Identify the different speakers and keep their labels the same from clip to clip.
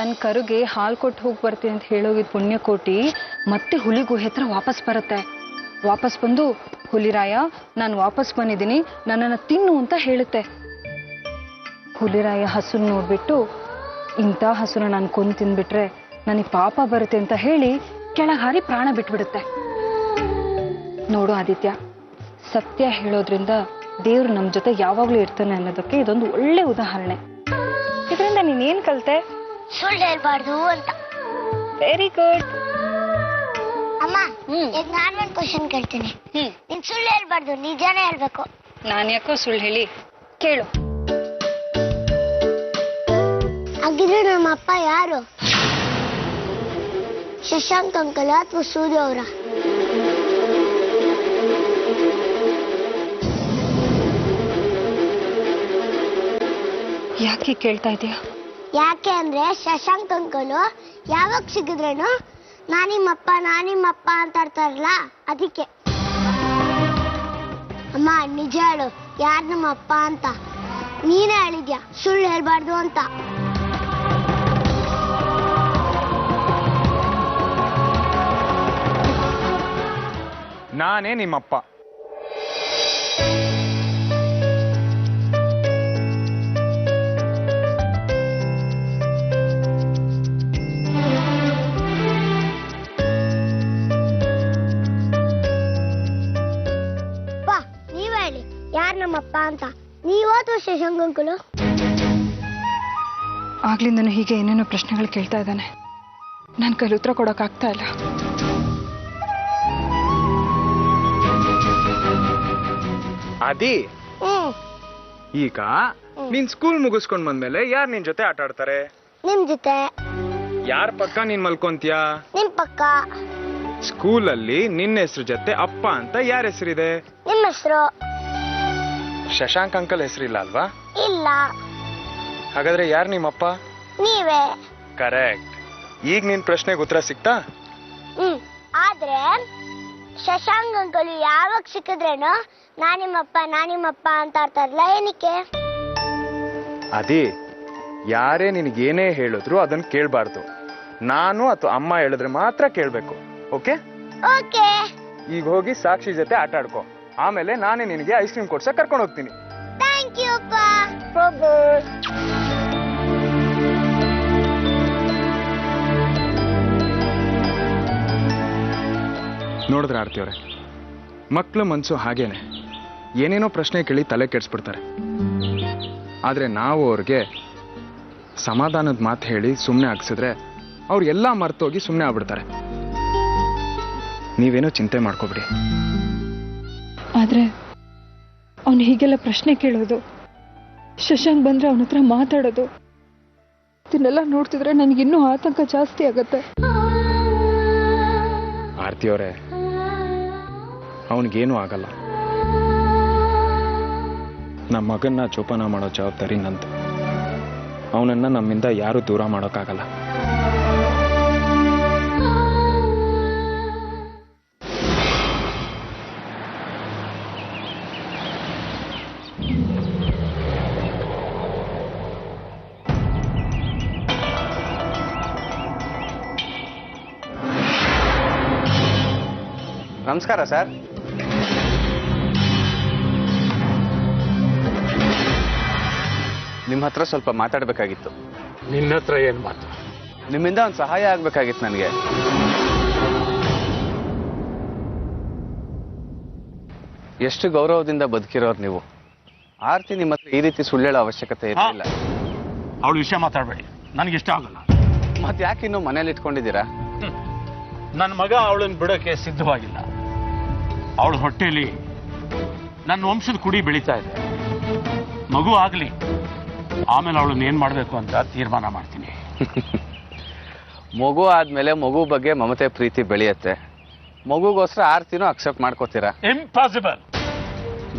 Speaker 1: ತನ್ನ ಕರುಗೆ ಹಾಲು ಕೊಟ್ಟು ಹೋಗಿ ಬರ್ತೀನಿ ಅಂತ ಹೇಳೋಗಿದ್ ಪುಣ್ಯಕೋಟಿ ಮತ್ತೆ ಹುಲಿ ಗುಹೆ ಹತ್ರ ವಾಪಸ್ ಬರುತ್ತೆ. ವಾಪಸ್ ಬಂದು ಹುಲಿರಾಯ ನಾನು ವಾಪಸ್ ಬಂದಿದ್ದೀನಿ, ನನ್ನನ್ನು ತಿನ್ನು ಅಂತ ಹೇಳುತ್ತೆ. ಹುಲಿರಾಯ ಹಸುನ ನೋಡ್ಬಿಟ್ಟು ಇಂಥ ಹಸುನ ನಾನು ಕೊಂದು ತಿಂದ್ಬಿಟ್ರೆ ನನಗೆ ಪಾಪ ಬರುತ್ತೆ ಅಂತ ಹೇಳಿ ಕೆಳಗೆ ಹಾರಿ ಪ್ರಾಣ ಬಿಟ್ಬಿಡುತ್ತೆ. ನೋಡು ಆದಿತ್ಯ, ಸತ್ಯ ಹೇಳೋದ್ರಿಂದ ದೇವ್ರು ನಮ್ಮ ಜೊತೆ ಯಾವಾಗ್ಲೂ ಇರ್ತಾನೆ ಅನ್ನೋದಕ್ಕೆ ಇದೊಂದು ಒಳ್ಳೆ ಉದಾಹರಣೆ. ಇದರಿಂದ ನೀನೇನ್ ಕಲ್ತೆ?
Speaker 2: ಸುಳ್ಳು ಹೇಳ್ಬಾರ್ದು ಅಂತ.
Speaker 1: Very good.
Speaker 2: ಅಮ್ಮ, ಈಗ ನಾನು ಒಂದು ಕ್ವಶನ್ ಕೇಳ್ತೀನಿ. ನೀನ್ ಸುಳ್ಳು ಹೇಳ್ಬಾರ್ದು, ನಿಜಾನೇ ಹೇಳ್ಬೇಕು.
Speaker 1: ನಾನು ಯಾಕೋ ಸುಳ್ಳು ಹೇಳಿ? ಕೇಳು.
Speaker 2: ಹಾಗಿದ್ರೆ ನಮ್ಮ ಅಪ್ಪ ಯಾರು? ಶಶಾಂಕ್ ಅಂಕಲ್ ಅಥವಾ ಸೂರ್ಯ ಅವರ?
Speaker 1: ಯಾಕೆ ಕೇಳ್ತಾ ಇದೀಯಾ?
Speaker 2: ಯಾಕೆ ಅಂದ್ರೆ ಶಶಾಂಕ್ ಅಂಕಲ್ ಯಾವಾಗ ಸಿಗಿದ್ರೇನು ನಾನಿಮ್ಮಪ್ಪ ಅಂತ ಆಡ್ತಾರಲ್ಲ, ಅದಕ್ಕೆ. ಅಮ್ಮ ನಿಜ ಹೇಳು, ಯಾರು ನಮ್ಮ ಅಪ್ಪ ಅಂತ? ನೀನೇ ಹೇಳಿದ್ಯಾ ಸುಳ್ಳು ಹೇಳ್ಬಾರ್ದು ಅಂತ.
Speaker 3: ನಾನೇ ನಿಮ್ಮಪ್ಪ.
Speaker 2: ನೀವೇ ಹೇಳಿ ಯಾರು ನಮ್ಮಪ್ಪ ಅಂತ, ನೀವ್ ಅಥವಾ ಶಶಾಂಕ್ ಅಂಕಲು?
Speaker 1: ಆಗ್ಲಿಂದನು ಹೀಗೆ ಏನೇನೋ ಪ್ರಶ್ನೆಗಳು ಕೇಳ್ತಾ ಇದ್ದಾನೆ. ನನ್ನ ಕೈಲಿ ಉತ್ತರ ಕೊಡೋಕ್ಕಾಗ್ತಾ ಇಲ್ಲ.
Speaker 3: ಅದಿ, ಈಗ ನೀನ್ ಸ್ಕೂಲ್ ಮುಗಿಸ್ಕೊಂಡ್ ಬಂದ್ಮೇಲೆ ಯಾರ್ ನಿನ್ ಜೊತೆ ಆಟ ಆಡ್ತಾರೆ?
Speaker 2: ನಿಮ್ ಜೊತೆ.
Speaker 3: ಯಾರ ಪಕ್ಕ ನೀನ್ ಮಲ್ಕೊಂತೀಯ?
Speaker 2: ನಿಮ್ ಪಕ್ಕ.
Speaker 3: ಸ್ಕೂಲಲ್ಲಿ ನಿನ್ನ ಹೆಸರು ಜೊತೆ ಅಪ್ಪ ಅಂತ ಯಾರ ಹೆಸರಿದೆ?
Speaker 2: ನಿಮ್ಮ ಹೆಸರು.
Speaker 3: ಶಶಾಂಕ್ ಅಂಕಲ್ ಹೆಸರಿಲ್ಲ ಅಲ್ವಾ?
Speaker 2: ಇಲ್ಲ.
Speaker 3: ಹಾಗಾದ್ರೆ ಯಾರು ನಿಮ್ಮಪ್ಪ?
Speaker 2: ನೀವೇ.
Speaker 3: ಕರೆಕ್ಟ್. ಈಗ ನಿನ್ ಪ್ರಶ್ನೆಗೆ ಉತ್ತರ ಸಿಕ್ತಾ?
Speaker 2: ಆದ್ರೆ ಶಶಾಂಕ್ ಅಂಕಲ್ ಯಾವಾಗ ಸಿಕ್ಕಿದ್ರೇನು ನಾನಿಮ್ಮಪ್ಪ ಅಂತ ಆಡ್ತಾರಲ್ಲ, ಏನಕ್ಕೆ?
Speaker 3: ಅದೇ, ಯಾರೇ ನಿನಗೇನೇ ಹೇಳಿದ್ರು ಅದನ್ನ ಕೇಳಬಾರ್ದು. ನಾನು ಅಥವಾ ಅಮ್ಮ ಹೇಳಿದ್ರೆ ಮಾತ್ರ ಕೇಳಬೇಕು. ಓಕೆ?
Speaker 2: ಓಕೆ.
Speaker 3: ಈಗ ಹೋಗಿ ಸಾಕ್ಷಿ ಜೊತೆ ಆಟ ಆಡ್ಕೋ. ಆಮೇಲೆ ನಾನೇ ನಿನಗೆ ಐಸ್ ಕ್ರೀಮ್ ಕೊಡ್ಸಕ್ ಕರ್ಕೊಂಡು ಹೋಗ್ತೀನಿ.
Speaker 2: ಥ್ಯಾಂಕ್ ಯು ಅಪ್ಪ.
Speaker 3: ನೋಡಿದ್ರೆ ಆರ್ತಿಯವ್ರೆ, ಮಕ್ಳ ಮನ್ಸು ಹಾಗೇನೆ, ಏನೇನೋ ಪ್ರಶ್ನೆ ಕೇಳಿ ತಲೆ ಕೆಡಿಸ್ಬಿಡ್ತಾರೆ. ಆದ್ರೆ ನಾವು ಅವ್ರಿಗೆ ಸಮಾಧಾನದ ಮಾತು ಹೇಳಿ ಸುಮ್ಮನೆ ಆಗ್ಸಿದ್ರೆ ಅವ್ರು ಎಲ್ಲ ಮರ್ತೋಗಿ ಸುಮ್ಮನೆ ಆಗ್ಬಿಡ್ತಾರೆ. ನೀವೇನೋ ಚಿಂತೆ ಮಾಡ್ಕೋಬಿಡಿ.
Speaker 1: ಆದ್ರೆ ಅವನು ಹೀಗೆಲ್ಲ ಪ್ರಶ್ನೆ ಕೇಳೋದು, ಶಶಾಂಕ್ ಬಂದ್ರೆ ಅವನ ಹತ್ರ ಮಾತಾಡೋದು, ಇದನ್ನೆಲ್ಲ ನೋಡ್ತಿದ್ರೆ ನನಗಿನ್ನೂ ಆತಂಕ ಜಾಸ್ತಿ ಆಗತ್ತೆ.
Speaker 3: ಆರ್ತಿಯವರೇ, ಅವನಿಗೇನು ಆಗಲ್ಲ. ನಮ್ಮ ಮಗನ್ನ ಜೋಪಾನ ಮಾಡೋ ಜವಾಬ್ದಾರಿ ನಂದು. ಅವನನ್ನ ನಮ್ಮಿಂದ ಯಾರು ದೂರ ಮಾಡೋಕ್ಕಾಗಲ್ಲ.
Speaker 4: ನಮಸ್ಕಾರ ಸರ್. ನಿಮ್ಮ ಹತ್ರ ಸ್ವಲ್ಪ ಮಾತಾಡಬೇಕಾಗಿತ್ತು.
Speaker 5: ನಿನ್ನ ಹತ್ರ ಏನು ಮಾತು?
Speaker 4: ನಿಮ್ಮಿಂದ ಒಂದು ಸಹಾಯ ಆಗ್ಬೇಕಾಗಿತ್ತು ನನಗೆ. ಎಷ್ಟು ಗೌರವದಿಂದ ಬದುಕಿರೋರು ನೀವು. ಆರ್ತಿ ನಿಮ್ಮ ಹತ್ರ ಈ ರೀತಿ ಸುಳ್ಳೇಳೋ ಅವಶ್ಯಕತೆ ಇರಲಿಲ್ಲ.
Speaker 5: ಅವಳ ವಿಷಯ ಮಾತಾಡಬೇಡಿ, ನನಗೆ ಇಷ್ಟ ಆಗಲ್ಲ.
Speaker 4: ಮತ್ತೆ ಯಾಕೆ ಇನ್ನೂ ಮನೇಲಿ ಇಟ್ಕೊಂಡಿದ್ದೀರಾ?
Speaker 5: ನನ್ನ ಮಗ ಅವಳನ್ನು ಬಿಡೋಕೆ ಸಿದ್ಧವಾಗಿಲ್ಲ. ಅವಳ ಹೊಟ್ಟೆಯಲ್ಲಿ ನನ್ನ ವಂಶದ ಕುಡಿ ಬೆಳೀತಾ ಇದೆ. ಮಗು ಆಗಲಿ, ಆಮೇಲೆ ಅವಳನ್ನ ಏನ್ ಮಾಡಬೇಕು ಅಂತ ತೀರ್ಮಾನ ಮಾಡ್ತೀನಿ.
Speaker 4: ಮಗು ಆದ್ಮೇಲೆ ಮಗು ಬಗ್ಗೆ ಮಮತೆ ಪ್ರೀತಿ ಬೆಳೆಯುತ್ತೆ. ಮಗುಗೋಸ್ಕರ ಆರ್ತಿನೂ ಅಕ್ಸೆಪ್ಟ್ ಮಾಡ್ಕೋತೀರಾ?
Speaker 5: ಇಂಪಾಸಿಬಲ್.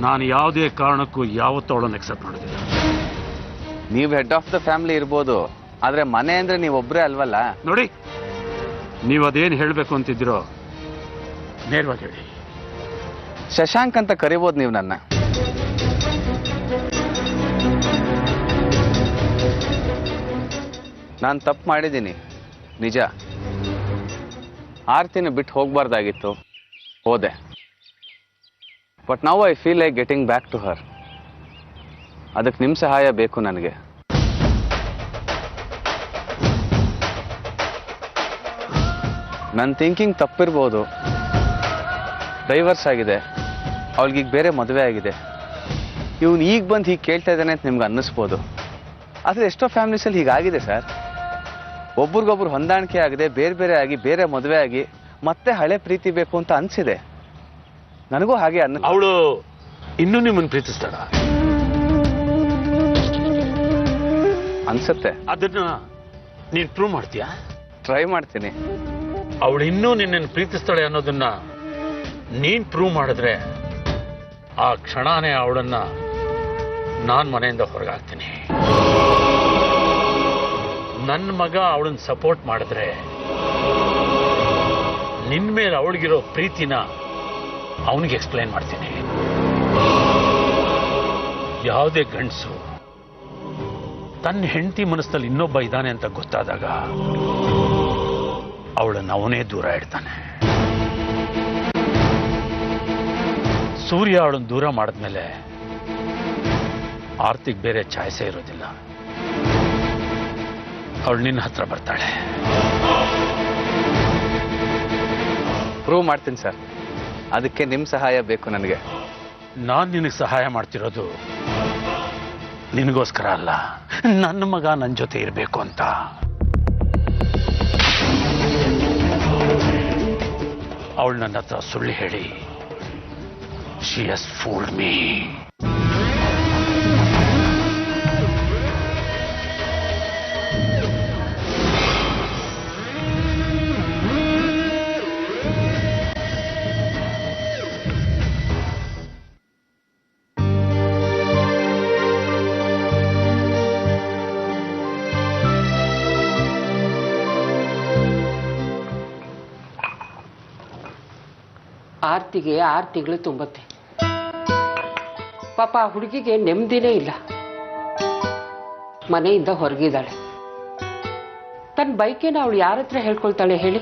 Speaker 5: ನಾನು ಯಾವುದೇ ಕಾರಣಕ್ಕೂ ಯಾವತ್ತೂ ಅವಳನ್ನು ಅಕ್ಸೆಪ್ಟ್ ಮಾಡೋದಿಲ್ಲ.
Speaker 4: ನೀವು ಹೆಡ್ ಆಫ್ ದ ಫ್ಯಾಮಿಲಿ ಇರ್ಬೋದು, ಆದ್ರೆ ಮನೆ ಅಂದ್ರೆ ನೀವೊಬ್ಬರೇ ಅಲ್ವಲ್ಲ.
Speaker 5: ನೋಡಿ, ನೀವು ಅದೇನು ಹೇಳಬೇಕು ಅಂತಿದ್ದೀರೋ ನೇರವಾಗಿ ಹೇಳಿ.
Speaker 4: ಶಶಾಂಕ್ ಅಂತ ಕರಿಬೋದು ನೀವು ನನ್ನ. ನಾನು ತಪ್ಪು ಮಾಡಿದ್ದೀನಿ ನಿಜ. ಆರ್ತಿನ ಬಿಟ್ಟು ಹೋಗ್ಬಾರ್ದಾಗಿತ್ತು, ಹೋದೆ. But now I feel like getting back to her. ಅದಕ್ಕೆ ನಿಮ್ಮ ಸಹಾಯ ಬೇಕು ನನಗೆ. ನನ್ನ ಥಿಂಕಿಂಗ್ ತಪ್ಪಿರ್ಬೋದು. ಡೈವರ್ಸ್ ಆಗಿದೆ, ಅವಳಿಗೀಗ ಬೇರೆ ಮದುವೆ ಆಗಿದೆ. ಇವನು ಈಗ ಬಂದು ಹೀಗೆ ಕೇಳ್ತಾ ಇದ್ದಾನೆ ಅಂತ ನಿಮ್ಗೆ ಅನ್ನಿಸ್ಬೋದು. ಆದರೆ ಎಷ್ಟೋ ಫ್ಯಾಮಿಲೀಸಲ್ಲಿ ಹೀಗಾಗಿದೆ ಸರ್. ಒಬ್ರಿಗೊಬ್ರು ಹೊಂದಾಣಿಕೆ ಆಗಿದೆ, ಬೇರೆ ಬೇರೆ ಆಗಿ, ಬೇರೆ ಮದುವೆ ಆಗಿ ಮತ್ತೆ ಹಳೆ ಪ್ರೀತಿ ಬೇಕು ಅಂತ ಅನಿಸಿದೆ. ನನಗೂ ಹಾಗೆ
Speaker 5: ಅವಳು ಇನ್ನೂ ನಿಮ್ಮನ್ನು ಪ್ರೀತಿಸ್ತಾಳ
Speaker 4: ಅನ್ಸುತ್ತೆ.
Speaker 5: ಅದನ್ನ ನೀನ್ ಪ್ರೂವ್ ಮಾಡ್ತೀಯಾ?
Speaker 4: ಟ್ರೈ ಮಾಡ್ತೀನಿ.
Speaker 5: ಅವಳು ಇನ್ನೂ ನಿನ್ನನ್ನು ಪ್ರೀತಿಸ್ತಾಳೆ ಅನ್ನೋದನ್ನ ನೀನ್ ಪ್ರೂವ್ ಮಾಡಿದ್ರೆ ಆ ಕ್ಷಣನೇ ಅವಳನ್ನ ನಾನ್ ಮನೆಯಿಂದ ಹೊರಗಾಗ್ತೀನಿ. ನನ್ನ ಮಗ ಅವಳನ್ನ ಸಪೋರ್ಟ್ ಮಾಡಿದ್ರೆ ನಿನ್ ಮೇಲೆ ಅವಳಿಗಿರೋ ಪ್ರೀತಿನ ಅವನಿಗೆ ಎಕ್ಸ್ಪ್ಲೈನ್ ಮಾಡ್ತೀನಿ. ಯಾವುದೇ ಗಂಡಸು ತನ್ನ ಹೆಂಡತಿ ಮನಸ್ಸಲ್ಲಿ ಇನ್ನೊಬ್ಬ ಇದ್ದಾನೆ ಅಂತ ಗೊತ್ತಾದಾಗ ಅವಳನ್ನು ಅವನೇ ದೂರ ಇಡ್ತಾನೆ. ಸೂರ್ಯ ಅವಳನ್ನು ದೂರ ಮಾಡಿದ್ಮೇಲೆ ಆರ್ತಿಗೆ ಬೇರೆ ಚಾಯ್ಸೇ ಇರೋದಿಲ್ಲ. ಅವಳು ನಿನ್ನ ಹತ್ರ ಬರ್ತಾಳೆ.
Speaker 4: ಪ್ರೂವ್ ಮಾಡ್ತೀನಿ ಸರ್. ಅದಕ್ಕೆ ನಿಮ್ಮ ಸಹಾಯ ಬೇಕು ನನಗೆ.
Speaker 5: ನಾನು ನಿನಗೆ ಸಹಾಯ ಮಾಡ್ತಿರೋದು ನಿನಗೋಸ್ಕರ ಅಲ್ಲ, ನನ್ನ ಮಗ ನನ್ನ ಜೊತೆ ಇರಬೇಕು ಅಂತ. ಅವಳು ನನ್ನ ಹತ್ರ ಸುಳ್ಳು ಹೇಳಿ ಶಿ ಹಸ್ ಫೂಲ್ಡ್ ಮೀ.
Speaker 6: ಆರ್ತಿಗೆ 6 ತಿಂಗಳು ತುಂಬತ್ತೆ. ಪಾಪ ಆ ಹುಡುಗಿಗೆ ನೆಮ್ಮದಿನೇ ಇಲ್ಲ. ಮನೆಯಿಂದ ಹೊರಗಿದ್ದಾಳೆ. ತನ್ನ ಬೈಕೇನ ಅವಳು ಯಾರ ಹತ್ರ ಹೇಳ್ಕೊಳ್ತಾಳೆ ಹೇಳಿ?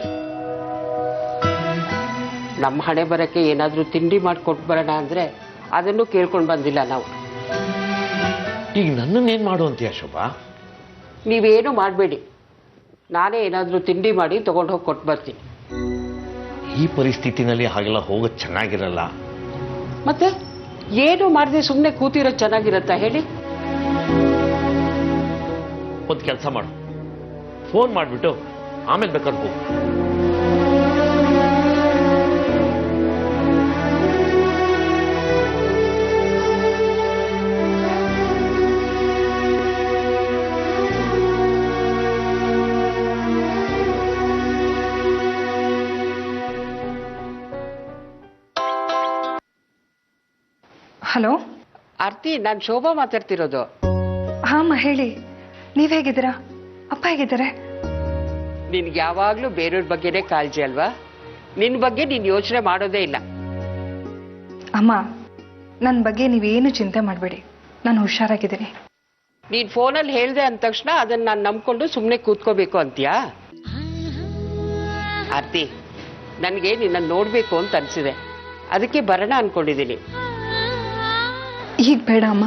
Speaker 6: ನಮ್ಮ ಹಣೆ ಬರಕ್ಕೆ ಏನಾದ್ರೂ ತಿಂಡಿ ಮಾಡಿಕೊಟ್ಟು ಬರೋಣ ಅಂದ್ರೆ ಅದನ್ನು ಕೇಳ್ಕೊಂಡು ಬಂದಿಲ್ಲ ನಾವು.
Speaker 7: ಈಗ ನನ್ನನ್ನೇನು ಮಾಡು ಅಂತೀಯ ಶೋಭಾ?
Speaker 6: ನೀವೇನು ಮಾಡಬೇಡಿ, ನಾನೇ ಏನಾದ್ರೂ ತಿಂಡಿ ಮಾಡಿ ತಗೊಂಡು ಹೋಗಿ ಕೊಟ್ಟು ಬರ್ತೀನಿ.
Speaker 7: ಈ ಪರಿಸ್ಥಿತಿನಲ್ಲಿ ಹಾಗೆಲ್ಲ ಹೋಗೋದು ಚೆನ್ನಾಗಿರಲ್ಲ.
Speaker 6: ಮತ್ತೆ ಏನು ಮಾಡದೆ ಸುಮ್ಮನೆ ಕೂತಿರೋದು ಚೆನ್ನಾಗಿರತ್ತಾ ಹೇಳಿ?
Speaker 7: ಒಂದು ಕೆಲಸ ಮಾಡು, ಫೋನ್ ಮಾಡಿಬಿಟ್ಟು ಆಮೇಲೆ ಬೇಕಾದ್ರೆ ಹೋಗು.
Speaker 1: ಹಲೋ
Speaker 6: ಆರ್ತಿ, ನಾನು ಶೋಭಾ ಮಾತಾಡ್ತಿರೋದು.
Speaker 1: ಹಾಮ್ಮ ಹೇಳಿ, ನೀವ್ ಹೇಗಿದ್ದೀರಾ? ಅಪ್ಪ ಹೇಗಿದ್ದಾರೆ?
Speaker 6: ನಿನ್ಗೆ ಯಾವಾಗ್ಲೂ ಬೇರೆಯವ್ರ ಬಗ್ಗೆನೇ ಕಾಳಜಿ ಅಲ್ವಾ? ನಿನ್ ಬಗ್ಗೆ ನೀನ್ ಯೋಚನೆ ಮಾಡೋದೇ ಇಲ್ಲ.
Speaker 1: ಅಮ್ಮ, ನನ್ನ ಬಗ್ಗೆ ನೀವೇನು ಚಿಂತೆ ಮಾಡಬೇಡಿ, ನಾನು ಹುಷಾರಾಗಿದ್ದೀನಿ.
Speaker 6: ನೀನ್ ಫೋನಲ್ಲಿ ಹೇಳ್ದೆ ಅಂದ ತಕ್ಷಣ ಅದನ್ನ ನಾನು ನಂಬ್ಕೊಂಡು ಸುಮ್ಮನೆ ಕೂತ್ಕೋಬೇಕು ಅಂತೀಯಾ? ಆರ್ತಿ, ನನಗೆ ನಿನ್ನ ನೋಡ್ಬೇಕು ಅಂತ ಅನ್ಸಿದೆ, ಅದಕ್ಕೆ ಬರೋಣ ಅನ್ಕೊಂಡಿದ್ದೀನಿ.
Speaker 1: ಈಗ ಬೇಡ ಅಮ್ಮ,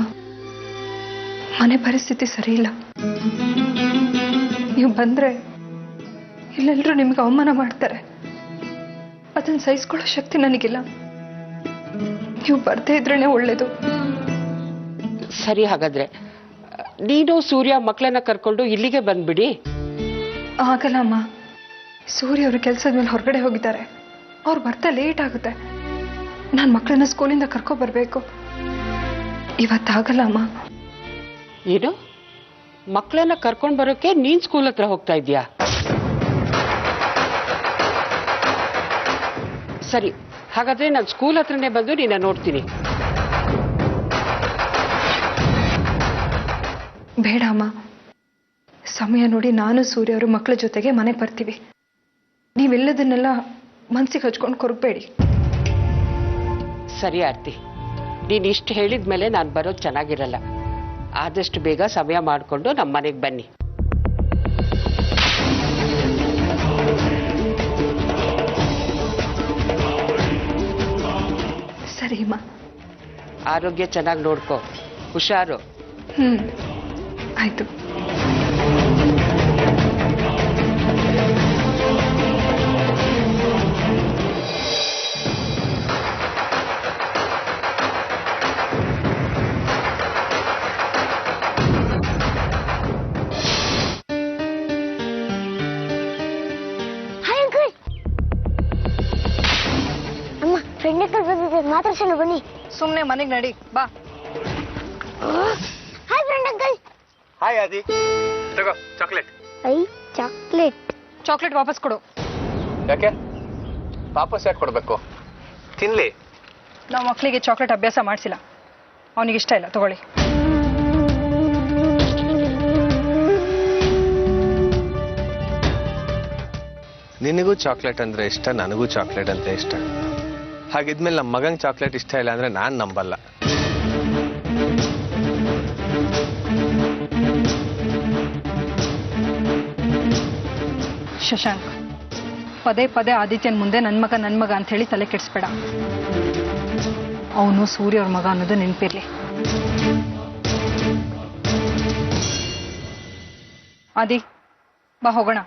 Speaker 1: ಮನೆ ಪರಿಸ್ಥಿತಿ ಸರಿ ಇಲ್ಲ. ನೀವು ಬಂದ್ರೆ ಇಲ್ಲೆಲ್ಲರೂ ನಿಮ್ಗೆ ಅವಮಾನ ಮಾಡ್ತಾರೆ. ಅದನ್ನ ಸಹಿಸ್ಕೊಳ್ಳೋ ಶಕ್ತಿ ನನಗಿಲ್ಲ. ನೀವು ಬರ್ದೇ ಇದ್ರೇನೆ ಒಳ್ಳೇದು.
Speaker 6: ಸರಿ, ಹಾಗಾದ್ರೆ ನೀನು ಸೂರ್ಯ ಮಕ್ಕಳನ್ನ ಕರ್ಕೊಂಡು ಇಲ್ಲಿಗೆ ಬಂದ್ಬಿಡಿ.
Speaker 1: ಆಗಲ್ಲ ಅಮ್ಮ, ಸೂರ್ಯ ಅವರು ಕೆಲಸದ ಮೇಲೆ ಹೊರಗಡೆ ಹೋಗಿದ್ದಾರೆ. ಅವ್ರು ಬರ್ತಾ ಲೇಟ್ ಆಗುತ್ತೆ. ನಾನು ಮಕ್ಕಳನ್ನ ಸ್ಕೂಲಿಂದ ಕರ್ಕೊ ಬರ್ಬೇಕು. ಇವತ್ತಾಗಲ್ಲ ಅಮ್ಮ.
Speaker 6: ಏನು, ಮಕ್ಕಳನ್ನ ಕರ್ಕೊಂಡು ಬರೋಕೆ ನೀನ್ ಸ್ಕೂಲ್ ಹತ್ರ ಹೋಗ್ತಾ ಇದ್ಯಾ? ಸರಿ, ಹಾಗಾದ್ರೆ ನಾನು ಸ್ಕೂಲ್ ಹತ್ರನೇ ಬಂದು ನಿನ್ನ ನೋಡ್ತೀನಿ.
Speaker 1: ಬೇಡ ಅಮ್ಮ, ಸಮಯ ನೋಡಿ ನಾನು ಸೂರ್ಯ ಅವರು ಮಕ್ಕಳ ಜೊತೆಗೆ ಮನೆಗೆ ಬರ್ತೀವಿ. ನೀವೆಲ್ಲದನ್ನೆಲ್ಲ ಮನ್ಸಿಗೆ ಹಚ್ಕೊಂಡು ಕೊರಗಬೇಡಿ.
Speaker 6: ಸರಿ ಆರ್ತಿ, ನೀನು ಇಷ್ಟು ಹೇಳಿದ್ಮೇಲೆ ನಾನು ಬರೋದು ಚೆನ್ನಾಗಿರಲ್ಲ. ಆದಷ್ಟು ಬೇಗ ಸಮಯ ಮಾಡಿಕೊಂಡು ನಮ್ಮ ಮನೆಗೆ ಬನ್ನಿ.
Speaker 1: ಸರಿ ಅಮ್ಮ.
Speaker 6: ಆರೋಗ್ಯ ಚೆನ್ನಾಗಿ ನೋಡ್ಕೋ, ಹುಷಾರು.
Speaker 1: ಆಯ್ತು.
Speaker 2: Hi uncle. ಅಮ್ಮ ಫ್ರೆಂಡ್ ಅಂಕಲ್ ಬಂದಿದೆ, ಮಾತಾಡ್ಸೋಣ ಬನ್ನಿ.
Speaker 1: ಸುಮ್ಮನೆ ಮನೆಗೆ ನಡಿ ಬಾ.
Speaker 2: Hi friend uncle.
Speaker 4: ಹಾಯ್ ಆದಿ, ತಗೋ ಚಾಕ್ಲೇಟ್.
Speaker 2: I chocolate.
Speaker 1: ಚಾಕ್ಲೇಟ್ ವಾಪಸ್ ಕೊಡು.
Speaker 4: ಯಾಕೆ ವಾಪಸ್ ಯಾಕೆ ಕೊಡ್ಬೇಕು? ತಿನ್ಲಿ.
Speaker 1: ನಾವು ಮಕ್ಕಳಿಗೆ ಚಾಕ್ಲೇಟ್ ಅಭ್ಯಾಸ ಮಾಡಿಸಿಲ್ಲ, ಅವನಿಗೆ ಇಷ್ಟ ಇಲ್ಲ, ತಗೊಳ್ಳಿ.
Speaker 4: ನಿನಗೂ ಚಾಕ್ಲೇಟ್ ಅಂದ್ರೆ ಇಷ್ಟ, ನನಗೂ ಚಾಕ್ಲೇಟ್ ಅಂತ ಇಷ್ಟ. ಹಾಗಿದ್ಮೇಲೆ ನಮ್ಮ ಮಗಂಗೆ ಚಾಕ್ಲೇಟ್ ಇಷ್ಟ ಇಲ್ಲ ಅಂದ್ರೆ ನಾನು ನಂಬಲ್ಲ.
Speaker 1: ಶಶಾಂಕ್, ಪದೇ ಪದೇ ಆದಿತ್ಯನ ಮುಂದೆ ನನ್ನ ಮಗ ಅಂತ ಹೇಳಿ ತಲೆ ಕೆಡಿಸ್ಬೇಡ. ಅವನು ಸೂರ್ಯ ಅವ್ರ ಮಗ ಅನ್ನೋದು ನೆನಪಿರ್ಲಿ. ಆದಿ ಬಾ ಹೋಗೋಣ.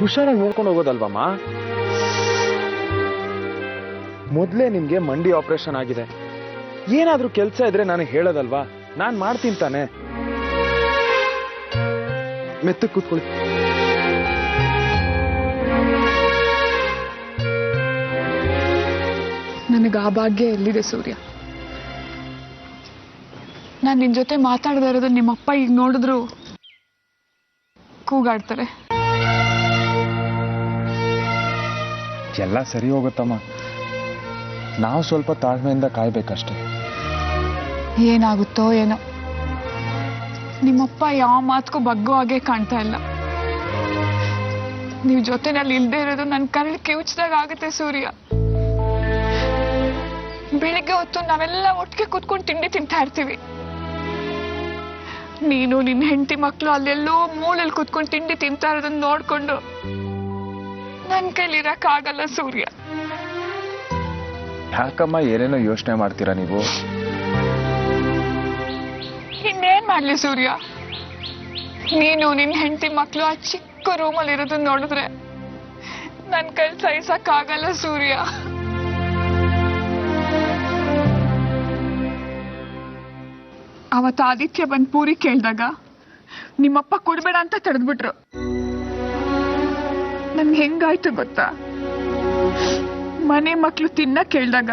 Speaker 3: ಹುಷಾರಾಗಿ ನೋಡ್ಕೊಂಡು ಹೋಗೋದಲ್ವಮ್ಮ? ಮೊದಲೇ ನಿಮ್ಗೆ ಮಂಡಿ ಆಪರೇಷನ್ ಆಗಿದೆ. ಏನಾದ್ರೂ ಕೆಲಸ ಇದ್ರೆ ನನಗೆ ಹೇಳೋದಲ್ವಾ? ನಾನ್ ಮಾಡ್ತೀನಿ ತಾನೆ. ಮೆತ್ತಗೆ ಕೂತ್ಕೊಳ್ಳಿ.
Speaker 8: ನನಗೆ ಆ ಭಾಗ್ಯ ಎಲ್ಲಿದೆ ಸೂರ್ಯ? ನಾನು ನಿನ್ ಜೊತೆ ಮಾತಾಡದೇ ಇರೋದು ನಿಮ್ಮಪ್ಪ ಈಗ ನೋಡಿದ್ರು ಕೂಗಾಡ್ತಾರೆ.
Speaker 3: ಎಲ್ಲ ಸರಿ ಹೋಗುತ್ತಮ್ಮ, ನಾವು ಸ್ವಲ್ಪ ತಾಳ್ಮೆಯಿಂದ ಕಾಯ್ಬೇಕಷ್ಟೆ.
Speaker 8: ಏನಾಗುತ್ತೋ ಏನೋ, ನಿಮ್ಮಪ್ಪ ಯಾವ ಮಾತಕ್ಕೂ ಬಗ್ಗೋ ಹಾಗೆ ಕಾಣ್ತಾ ಇಲ್ಲ. ನೀವು ಜೊತೆನಲ್ಲಿ ಇಲ್ದೇ ಇರೋದು ನನ್ನ ಕರಳು ಕಿವುಚ್ದಾಗ ಆಗುತ್ತೆ ಸೂರ್ಯ. ಬೆಳಿಗ್ಗೆ ಹೊತ್ತು ನಾವೆಲ್ಲ ಒಟ್ಟಿಗೆ ಕೂತ್ಕೊಂಡು ತಿಂಡಿ ತಿಂತಾ ಇರ್ತೀವಿ. ನೀನು ನಿನ್ನ ಹೆಂಡತಿ ಮಕ್ಕಳು ಅಲ್ಲೆಲ್ಲೋ ಮೂಲೆಯಲ್ಲಿ ಕೂತ್ಕೊಂಡು ತಿಂಡಿ ತಿಂತಾ ಇರೋದನ್ನ ನೋಡ್ಕೊಂಡು ನನ್ನ ಕೈಲಿ ಇರಕ್ಕಾಗಲ್ಲ ಸೂರ್ಯ.
Speaker 3: ಯಾಕಮ್ಮ ಏನೇನೋ ಯೋಚನೆ ಮಾಡ್ತೀರಾ ನೀವು?
Speaker 8: ಇನ್ನೇನ್ ಮಾಡ್ಲಿ ಸೂರ್ಯ, ನೀನು ನಿನ್ನ ಹೆಂಡತಿ ಮಕ್ಕಳು ಆ ಚಿಕ್ಕ ರೂಮಲ್ಲಿ ಇರೋದನ್ನ ನೋಡಿದ್ರೆ ನನ್ನ ಕೈಲಿ ಸಹಿಸಕ್ಕಾಗಲ್ಲ ಸೂರ್ಯ. ಅವತ್ತು ಆದಿತ್ಯ ಬಂದ್ ಪೂರಿ ಕೇಳ್ದಾಗ ನಿಮ್ಮಪ್ಪ ಕೊಡ್ಬೇಡ ಅಂತ ತಡೆದ್ಬಿಟ್ರು. ನನ್ಗೆ ಹೆಂಗಾಯ್ತು ಗೊತ್ತಾ? ಮನೆ ಮಕ್ಳು ತಿನ್ನ ಕೇಳ್ದಾಗ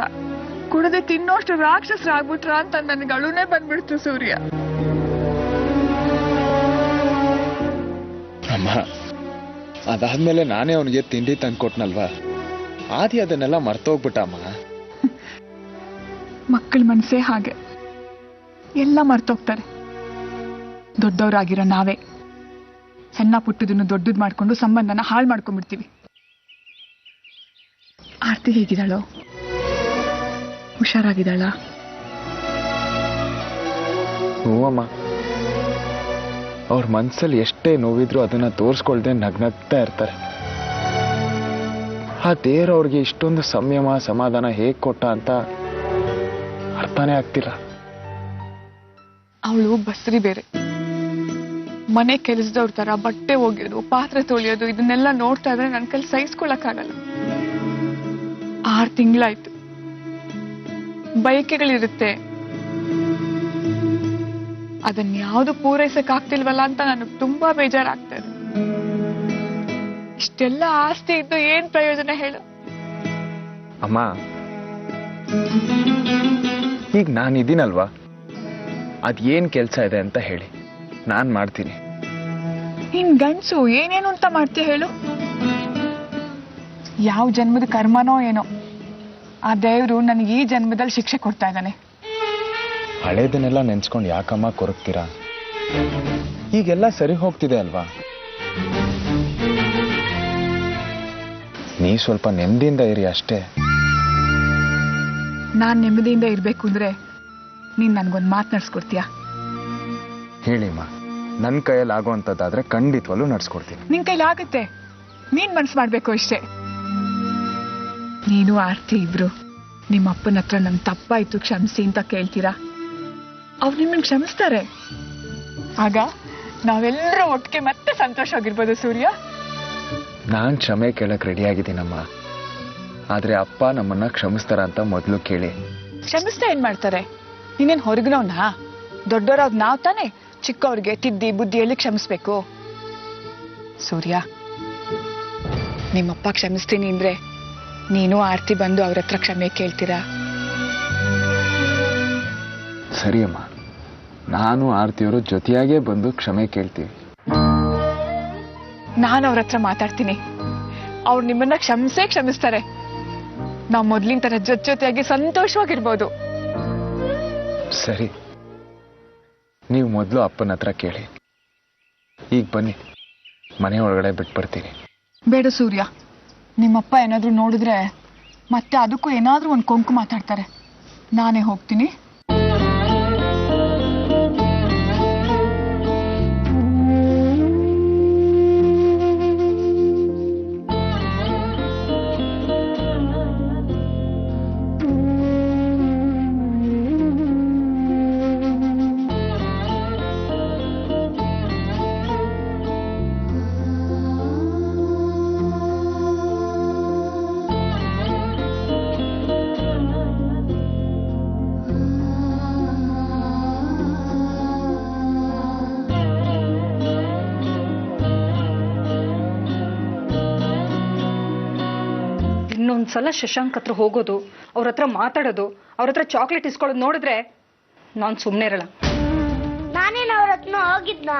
Speaker 8: ಕುಡದೆ ತಿನ್ನೋಷ್ಟು ರಾಕ್ಷಸರಾಗ್ಬಿಟ್ರ ಅಂತ ನನಗೆ ಅಳುನೇ ಬಂದ್ಬಿಡ್ತು ಸೂರ್ಯ.
Speaker 3: ಅಮ್ಮ, ಅದಾದ್ಮೇಲೆ ನಾನೇ ಅವನಿಗೆ ತಿಂಡಿ ತಂದ್ಕೊಟ್ನಲ್ವಾ? ಆದಿ ಅದನ್ನೆಲ್ಲ ಮರ್ತೋಗ್ಬಿಟ್ಟಮ್ಮ.
Speaker 8: ಮಕ್ಕಳ ಮನಸ್ಸೇ ಹಾಗೆ, ಎಲ್ಲ ಮರ್ತೋಗ್ತಾರೆ. ದೊಡ್ಡವರಾಗಿರೋ ನಾವೇ ಸಣ್ಣ ಪುಟ್ಟದನ್ನು ದೊಡ್ಡದು ಮಾಡ್ಕೊಂಡು ಸಂಬಂಧನ ಹಾಳು ಮಾಡ್ಕೊಂಡ್ಬಿಡ್ತೀವಿ. ಆರ್ತಿ ಹೇಗಿದ್ದಾಳೋ? ಹುಷಾರಾಗಿದ್ದಾಳ?
Speaker 3: ಹೂವಮ್ಮ, ಅವ್ರ ಮನ್ಸಲ್ಲಿ ಎಷ್ಟೇ ನೋವಿದ್ರು ಅದನ್ನ ತೋರಿಸ್ಕೊಳ್ದೆ ನಗ್ನಗ್ತಾ ಇರ್ತಾರೆ. ಆ ದೇವ್ರು ಅವ್ರಿಗೆ ಇಷ್ಟೊಂದು ಸಂಯಮ ಸಮಾಧಾನ ಹೇಗ್ ಕೊಟ್ಟ ಅಂತ ಅರ್ಥನೇ ಆಗ್ತಿಲ್ಲ.
Speaker 8: ಅವಳು ಬಸ್ರಿ ಬೇರೆ, ಮನೆ ಕೆಲಸದವ್ರ ತರ ಬಟ್ಟೆ ಒಗೆಯೋದು, ಪಾತ್ರೆ ತೊಳೆಯೋದು ಇದನ್ನೆಲ್ಲ ನೋಡ್ತಾ ಇದ್ರೆ ನನ್ನ ಕೈಲಿ ಸಹಿಸ್ಕೊಳಕ್ಕಾಗಲ್ಲ. 6 ತಿಂಗಳಾಯ್ತು. ಬಯಕೆಗಳಿರುತ್ತೆ, ಅದನ್ನ ಯಾವುದು ಪೂರೈಸಕ್ ಆಗ್ತಿಲ್ವಲ್ಲ ಅಂತ ನನಗೆ ತುಂಬಾ ಬೇಜಾರಾಗ್ತಾ ಇದೆ. ಇಷ್ಟೆಲ್ಲ ಆಸ್ತಿ ಇದ್ದು ಏನ್ ಪ್ರಯೋಜನ ಹೇಳು?
Speaker 3: ಅಮ್ಮ, ಈಗ ನಾನಿದ್ದೀನಲ್ವಾ, ಅದೇನ್ ಕೆಲಸ ಇದೆ ಅಂತ ಹೇಳಿ, ನಾನ್ ಮಾಡ್ತೀನಿ.
Speaker 8: ನೀನ್ ಗಂಡ್ಸು ಏನೇನು ಅಂತ ಮಾಡ್ತೀಯ ಹೇಳು? ಯಾವ ಜನ್ಮದ ಕರ್ಮನೋ ಏನೋ ಆ ದೇವ್ರು ನನಗೆ ಈ ಜನ್ಮದಲ್ಲಿ ಶಿಕ್ಷೆ ಕೊಡ್ತಾ ಇದ್ದಾನೆ.
Speaker 3: ಹಳೇದನ್ನೆಲ್ಲ ನೆನ್ಸ್ಕೊಂಡು ಯಾಕಮ್ಮ ಕೊರಗ್ತೀರಾ? ಈಗೆಲ್ಲ ಸರಿ ಹೋಗ್ತಿದೆ ಅಲ್ವಾ? ನೀ ಸ್ವಲ್ಪ ನೆಮ್ಮದಿಯಿಂದ ಇರಿ ಅಷ್ಟೇ.
Speaker 8: ನಾನ್ ನೆಮ್ಮದಿಯಿಂದ ಇರ್ಬೇಕು ಅಂದ್ರೆ ನೀನ್ ನನ್ಗೊಂದು ಮಾತನಾಡ್ಸ್ಕೊಡ್ತೀಯಾ?
Speaker 3: ಹೇಳಿಮ್ಮ, ನನ್ನ ಕೈಯಲ್ಲಿ ಆಗೋವಂಥದ್ದಾದ್ರೆ ಖಂಡಿತವಲ್ಲೂ ನಡ್ಸ್ಕೊಡ್ತೀನಿ.
Speaker 8: ನಿನ್ ಕೈಲಿ ಆಗುತ್ತೆ, ನೀನ್ ಮನ್ಸು ಮಾಡ್ಬೇಕು ಅಷ್ಟೇ. ನೀನು ಆರ್ತಿ ಇಬ್ರು ನಿಮ್ಮ ಅಪ್ಪನ ಹತ್ರ ನನ್ ತಪ್ಪಾಯ್ತು ಕ್ಷಮಿಸಿ ಅಂತ ಕೇಳ್ತೀರಾ? ಅವ್ರು ನಿಮ್ಮನ್ನ ಕ್ಷಮಿಸ್ತಾರೆ. ಆಗ ನಾವೆಲ್ಲರೂ ಒಟ್ಟಿಗೆ ಮತ್ತೆ ಸಂತೋಷವಾಗಿರ್ಬೋದು ಸೂರ್ಯ.
Speaker 3: ನಾನ್ ಕ್ಷಮೆ ಕೇಳಕ್ ರೆಡಿ ಆಗಿದ್ದೀನಮ್ಮ. ಆದ್ರೆ ಅಪ್ಪ ನಮ್ಮನ್ನ ಕ್ಷಮಿಸ್ತಾರ ಅಂತ ಮೊದಲು ಕೇಳಿ.
Speaker 8: ಕ್ಷಮಿಸ್ತಾ ಏನ್ ಮಾಡ್ತಾರೆ? ನೀನೇನ್ ಹೊರಗಿನವ್ನಾ? ದೊಡ್ಡವರಾಗ್ ನಾವ್ ತಾನೆ ಚಿಕ್ಕವ್ರಿಗೆ ತಿದ್ದಿ ಬುದ್ಧಿಯಲ್ಲಿ ಕ್ಷಮಿಸ್ಬೇಕು. ಸೂರ್ಯ, ನಿಮ್ಮಪ್ಪ ಕ್ಷಮಿಸ್ತೀನಿ ಅಂದ್ರೆ ನೀನು ಆರ್ತಿ ಬಂದು ಅವ್ರ ಹತ್ರ ಕ್ಷಮೆ ಕೇಳ್ತೀರಾ?
Speaker 3: ಸರಿ ಅಮ್ಮ, ನಾನು ಆರ್ತಿಯವರು ಜೊತೆಯಾಗೇ ಬಂದು ಕ್ಷಮೆ ಕೇಳ್ತೀವಿ.
Speaker 8: ನಾನು ಅವ್ರ ಹತ್ರ ಮಾತಾಡ್ತೀನಿ, ಅವ್ರು ನಿಮ್ಮನ್ನ ಕ್ಷಮಿಸ್ತಾರೆ. ನಾವ್ ಮೊದ್ಲಿನ ತರ ಜೊತೆಯಾಗಿ ಸಂತೋಷವಾಗಿರ್ಬೋದು.
Speaker 3: ಸರಿ, ನೀವು ಮೊದಲು ಅಪ್ಪನ ಹತ್ರ ಕೇಳಿ. ಈಗ ಬನ್ನಿ, ಮನೆ ಒಳಗಡೆ ಬಿಟ್ಬರ್ತೀನಿ.
Speaker 8: ಬೇಡ ಸೂರ್ಯ, ನಿಮ್ಮಪ್ಪ ಏನಾದ್ರೂ ನೋಡಿದ್ರೆ ಮತ್ತೆ ಅದಕ್ಕೂ ಏನಾದ್ರೂ ಒಂದು ಕೊಂಕು ಮಾತಾಡ್ತಾರೆ. ನಾನೇ ಹೋಗ್ತೀನಿ.
Speaker 1: ಇನ್ನೊಂದ್ಸಲ ಶಶಾಂಕ್ ಹತ್ರ ಹೋಗೋದು, ಅವ್ರ ಹತ್ರ ಮಾತಾಡೋದು, ಅವ್ರ ಹತ್ರ ಚಾಕ್ಲೇಟ್ ಇಸ್ಕೊಳ್ಳೋದು ನೋಡಿದ್ರೆ ನಾನ್ ಸುಮ್ನೆ ಇರಲ್ಲ.
Speaker 2: ನಾನೇನು ಅವ್ರ ಹತ್ರ ಹೋಗಿದ್ನಾ?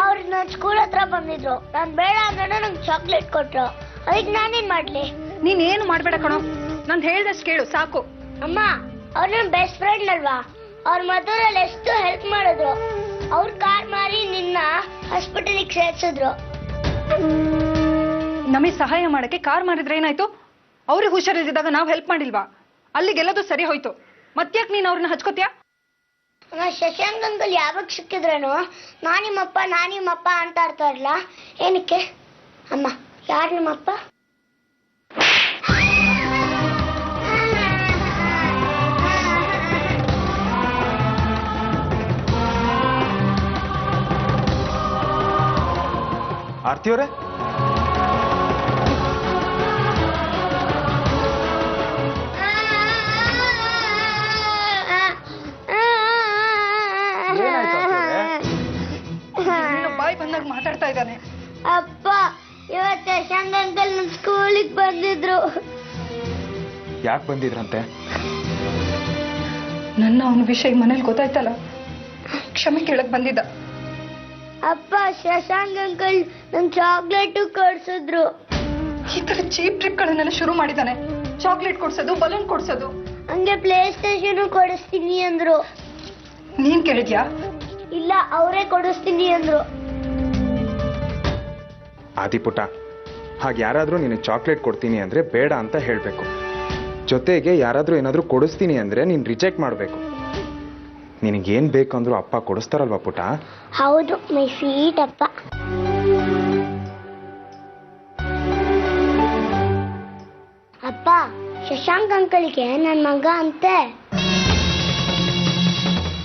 Speaker 2: ಅವ್ರು ನನ್ನ ಸ್ಕೂಲ್ ಹತ್ರ ಬಂದಿದ್ರು. ನಾನ್ ಬೇಡ ಅಂದ್ರೆ ನಂಗೆ ಚಾಕ್ಲೇಟ್ ಕೊಟ್ರು. ಅದಕ್ಕೆ ನಾನೇನ್ ಮಾಡ್ಲಿ?
Speaker 1: ನೀನ್ ಏನು ಮಾಡ್ಬೇಡ ಕಣೋ, ನಾನ್ ಹೇಳ್ದಷ್ಟು ಕೇಳು ಸಾಕು.
Speaker 2: ಅಮ್ಮ, ಅವ್ರ ನನ್ ಬೆಸ್ಟ್ ಫ್ರೆಂಡ್ ಅಲ್ವಾ? ಅವ್ರ ಮದುವೆಯಲ್ಲಿ ಎಷ್ಟು ಹೆಲ್ಪ್ ಮಾಡಿದ್ರು. ಅವ್ರ ಕಾರ್ ಮಾರಿ ನಿನ್ನ ಹಾಸ್ಪಿಟಲಿಗೆ ಸೇರ್ಸಿದ್ರು.
Speaker 1: ನಮಗೆ ಸಹಾಯ ಮಾಡಕ್ಕೆ ಕಾರ್ ಮಾರಿದ್ರೆ ಏನಾಯ್ತು? ಅವ್ರಿಗೆ ಹುಷಾರಿದ್ದಾಗ ನಾವ್ ಹೆಲ್ಪ್ ಮಾಡಿಲ್ವಾ? ಅಲ್ಲಿಗೆಲ್ಲದು ಸರಿ ಹೋಯ್ತು. ಮತ್ತ್ಯಾಕ್ ನೀನ್ ಅವ್ರನ್ನ ಹಚ್ಕೋತ್ಯಾ?
Speaker 2: ಶಶಾಂಕ್ ಅಂಕಲ್ ಯಾವಾಗ ಸಿಕ್ಕಿದ್ರೇನು ನಾನಿಮ್ಮಪ್ಪ ಅಂತ ಆಡ್ತಾರಲ್ಲ, ಏನಕ್ಕೆ? ಅಮ್ಮ, ಯಾರು ನಿಮ್ಮಪ್ಪ?
Speaker 3: ಆರ್ತಿಯವರೇ,
Speaker 1: ಬಾಯ್ ಬಂದಾಗ ಮಾತಾಡ್ತಾ ಇದ್ದಾನೆ.
Speaker 2: ಅಪ್ಪ, ಇವತ್ತು ಶಶಾಂಕ್ ಅಂಕಲ್ ನಮ್ ಸ್ಕೂಲಿಗೆ ಬಂದಿದ್ರು.
Speaker 3: ಯಾಕೆ ಬಂದಿದ್ರಂತೆ?
Speaker 1: ನನ್ನ ಅವನ ವಿಷಯ ಮನೇಲಿ ಗೊತ್ತಾಯ್ತಲ್ಲ, ಕ್ಷಮೆ ಕೇಳಕ್ ಬಂದಿದ್ದ.
Speaker 2: ಅಪ್ಪ, ಶಶಾಂಕ್ ಅಂಕಲ್ ನಮ್ ಚಾಕ್ಲೇಟು ಕೊಡ್ಸಿದ್ರು.
Speaker 1: ಈ ತರ ಚೀಪ್ ಟ್ರಿಕ್ಗಳನ್ನೆಲ್ಲ ಶುರು ಮಾಡಿದಾನೆ. ಚಾಕ್ಲೇಟ್ ಕೊಡ್ಸೋದು, ಬಲೂನ್ ಕೊಡ್ಸೋದು,
Speaker 2: ಹಂಗೆ ಪ್ಲೇ ಸ್ಟೇಷನ್ ಕೊಡಿಸ್ತೀನಿ ಅಂದ್ರು.
Speaker 1: ನೀನ್ ಕೇಳಿದ್ಯಾ?
Speaker 2: ಇಲ್ಲ, ಅವರೇ ಕೊಡಿಸ್ತೀನಿ ಅಂದ್ರು.
Speaker 3: ಆದಿಪುಟ, ಹಾಗೆ ಯಾರಾದ್ರೂ ನಿನಗೆ ಚಾಕ್ಲೇಟ್ ಕೊಡ್ತೀನಿ ಅಂದ್ರೆ ಬೇಡ ಅಂತ ಹೇಳ್ಬೇಕು. ಜೊತೆಗೆ ಯಾರಾದ್ರೂ ಏನಾದ್ರೂ ಕೊಡಿಸ್ತೀನಿ ಅಂದ್ರೆ ನೀನ್ ರಿಜೆಕ್ಟ್ ಮಾಡ್ಬೇಕು. ನಿನಗೇನ್ ಬೇಕಂದ್ರೂ ಅಪ್ಪ ಕೊಡಿಸ್ತಾರಲ್ವಾ ಪುಟ?
Speaker 2: ಹೌದು, ಮೈ ಸ್ವೀಟ್ ಅಪ್ಪ. ಅಪ್ಪ, ಶಶಾಂಕ್ ಅಂಕಲ್ಗೆ ನನ್ ಮಗ ಅಂತೆ.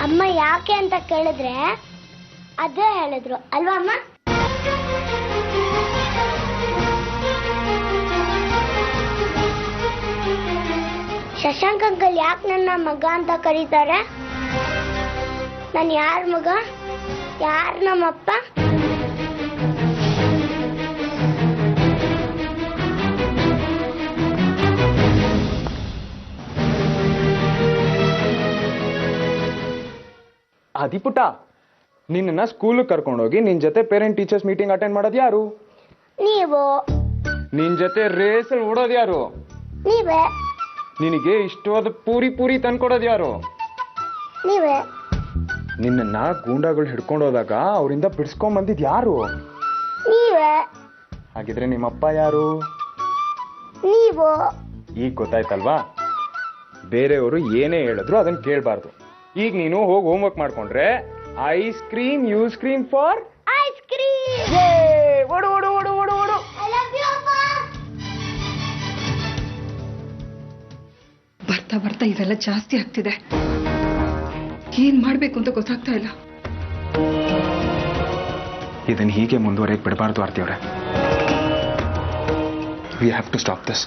Speaker 2: ಅಮ್ಮ ಯಾಕೆ ಅಂತ ಕೇಳಿದ್ರೆ ಅದೇ ಹೇಳಿದ್ರು ಅಲ್ವಾ ಅಮ್ಮ? ಶಶಾಂಕ್ ಅಂಕಲ್ ಯಾಕೆ ನನ್ನ ಮಗ ಅಂತ ಕರೀತಾರೆ? ನಾನು ಯಾರ ಮಗ? ಯಾರು ನಮ್ಮಪ್ಪ?
Speaker 3: ಆದಿಪುಟ, ನಿನ್ನ ಸ್ಕೂಲ್ ಕರ್ಕೊಂಡೋಗಿ ನಿನ್ ಜೊತೆ ಪೇರೆಂಟ್ ಟೀಚರ್ಸ್ ಮೀಟಿಂಗ್ ಅಟೆಂಡ್ ಮಾಡೋದು ಯಾರು?
Speaker 2: ನೀವು.
Speaker 3: ನಿನ್ ಜೊತೆ ರೇಸಲ್ಲಿ ಓಡೋದು ಯಾರು?
Speaker 2: ನೀವೇ.
Speaker 3: ನಿನಗೆ ಇಷ್ಟವಾದ ಪೂರಿ ತಂದ್ಕೊಡೋದು ಯಾರು?
Speaker 2: ನೀವೇ.
Speaker 3: ನಿನ್ನ ಗೂಂಡಾಗಳು ಹಿಡ್ಕೊಂಡೋದಾಗ ಅವರಿಂದ ಬಿಡಿಸ್ಕೊಂಡ್ ಬಂದಿದ್ ಯಾರು?
Speaker 2: ನೀವೇ.
Speaker 3: ಹಾಗಿದ್ರೆ ನಿಮ್ಮಪ್ಪ ಯಾರು?
Speaker 2: ನೀವು.
Speaker 3: ಈಗ ಗೊತ್ತಾಯ್ತಲ್ವಾ? ಬೇರೆಯವರು ಏನೇ ಹೇಳಿದ್ರು ಅದನ್ನ ಕೇಳಬಾರ್ದು. ಈಗ ನೀನು ಹೋಗಿ ಹೋಮ್ವರ್ಕ್ ಮಾಡ್ಕೊಂಡ್ರೆ ice cream use cream for
Speaker 2: ice cream.
Speaker 3: ಓಡು ಓಡು ಓಡು ಓಡು ಓಡು.
Speaker 2: ಐ ಲವ್ ಯು ಅಮ್ಮ.
Speaker 1: ಬರ್ತಾ ಬರ್ತಾ ಇದೆಲ್ಲ ಜಾಸ್ತಿ ಆಗ್ತಿದೆ. ಏನ್ ಮಾಡ್ಬೇಕು ಅಂತ ಗೊತ್ತಾಗ್ತಾ ಇಲ್ಲ.
Speaker 3: ಇದನ್ನ ಹೀಗೆ ಮುಂದುವರೆಯಕ್ಕೆ ಬಿಡಬಾರ್ದು ಆರ್ತಿ ಅವರೇ. We have to stop this.